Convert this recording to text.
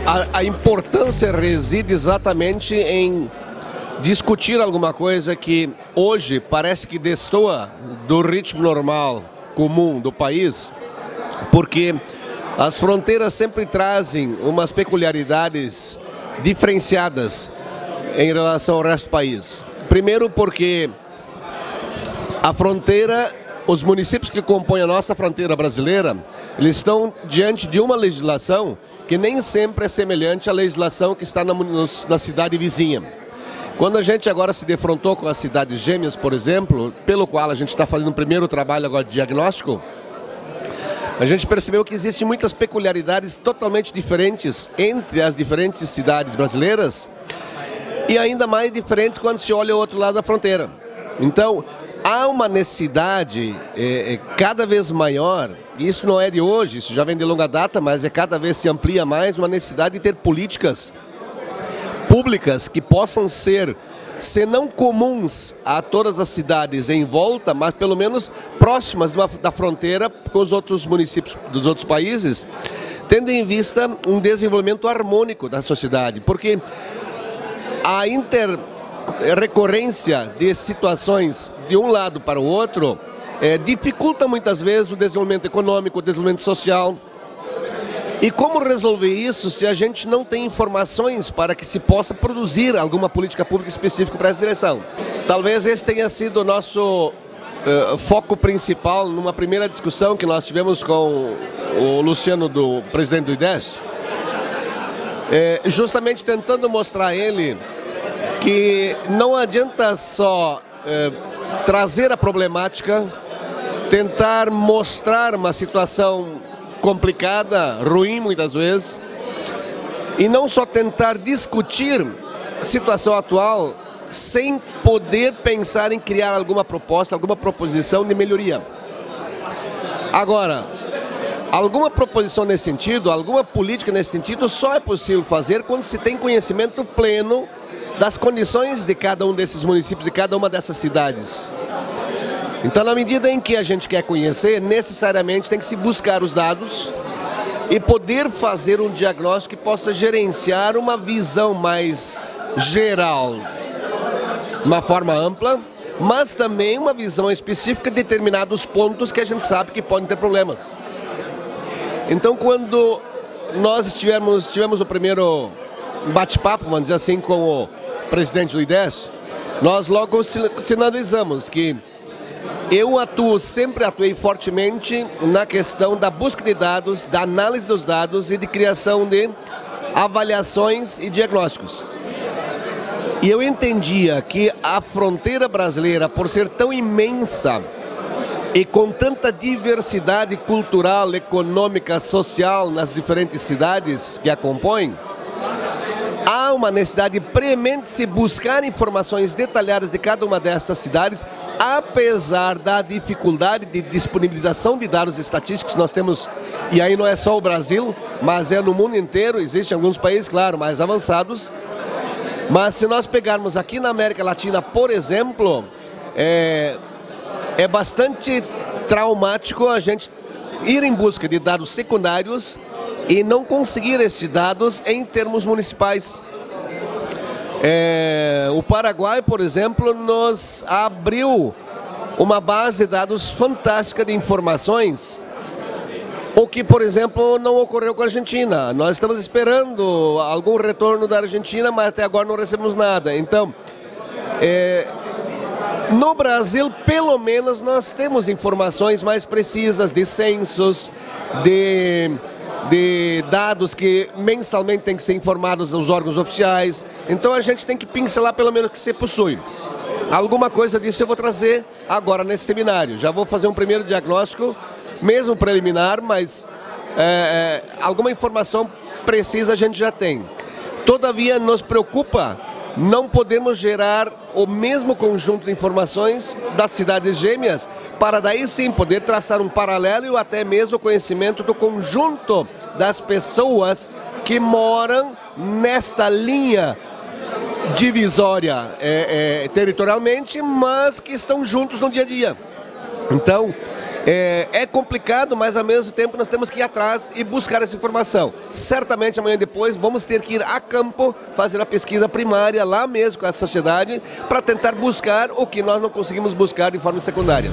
A importância reside exatamente em discutir alguma coisa que hoje parece que destoa do ritmo normal, comum do país, porque as fronteiras sempre trazem umas peculiaridades diferenciadas em relação ao resto do país. Primeiro porque a fronteira, os municípios que compõem a nossa fronteira brasileira, eles estão diante de uma legislação que nem sempre é semelhante à legislação que está na cidade vizinha. Quando a gente agora se defrontou com as cidades gêmeas, por exemplo, pelo qual a gente está fazendo um primeiro trabalho agora de diagnóstico, a gente percebeu que existem muitas peculiaridades totalmente diferentes entre as diferentes cidades brasileiras e ainda mais diferentes quando se olha o outro lado da fronteira. Então, há uma necessidade cada vez maior, e isso não é de hoje, isso já vem de longa data, mas cada vez se amplia mais, uma necessidade de ter políticas públicas que possam ser, se não comuns a todas as cidades em volta, mas pelo menos próximas da fronteira com os outros municípios dos outros países, tendo em vista um desenvolvimento harmônico da sociedade, porque a recorrência de situações de um lado para o outro dificulta muitas vezes o desenvolvimento econômico, o desenvolvimento social. E como resolver isso se a gente não tem informações para que se possa produzir alguma política pública específica para essa direção? Talvez esse tenha sido o nosso foco principal numa primeira discussão que nós tivemos com o Luciano, presidente do IDES, justamente tentando mostrar a ele que não adianta só trazer a problemática, tentar mostrar uma situação complicada, ruim muitas vezes, e não só tentar discutir a situação atual sem poder pensar em criar alguma proposta, alguma proposição de melhoria. Agora, alguma proposição nesse sentido, alguma política nesse sentido, só é possível fazer quando se tem conhecimento pleno das condições de cada um desses municípios, de cada uma dessas cidades. Então, na medida em que a gente quer conhecer, necessariamente tem que se buscar os dados e poder fazer um diagnóstico que possa gerenciar uma visão mais geral, de uma forma ampla, mas também uma visão específica de determinados pontos que a gente sabe que podem ter problemas. Então, quando nós tivemos o primeiro bate-papo, vamos dizer assim, com o presidente do IDES, nós logo sinalizamos que eu sempre atuei fortemente na questão da busca de dados, da análise dos dados e de criação de avaliações e diagnósticos. E eu entendia que a fronteira brasileira, por ser tão imensa e com tanta diversidade cultural, econômica, social nas diferentes cidades que a compõem, há uma necessidade premente de se buscar informações detalhadas de cada uma dessas cidades, apesar da dificuldade de disponibilização de dados estatísticos que nós temos, e aí não é só o Brasil, mas é no mundo inteiro, existem alguns países, claro, mais avançados, mas se nós pegarmos aqui na América Latina, por exemplo, é bastante traumático a gente ir em busca de dados secundários e não conseguir esses dados em termos municipais. O Paraguai, por exemplo, nos abriu uma base de dados fantástica de informações, o que, por exemplo, não ocorreu com a Argentina. Nós estamos esperando algum retorno da Argentina, mas até agora não recebemos nada. Então, no Brasil, pelo menos, nós temos informações mais precisas de censos, de dados que mensalmente têm que ser informados aos órgãos oficiais. Então a gente tem que pincelar pelo menos o que se possui. Alguma coisa disso eu vou trazer agora nesse seminário. Já vou fazer um primeiro diagnóstico, mesmo preliminar, mas alguma informação precisa a gente já tem. Todavia nos preocupa não podemos gerar o mesmo conjunto de informações das cidades gêmeas para daí sim poder traçar um paralelo e até mesmo o conhecimento do conjunto das pessoas que moram nesta linha divisória territorialmente, mas que estão juntos no dia a dia. Então, É complicado, mas ao mesmo tempo nós temos que ir atrás e buscar essa informação. Certamente amanhã depois vamos ter que ir a campo, fazer a pesquisa primária lá mesmo com a sociedade, para tentar buscar o que nós não conseguimos buscar de forma secundária.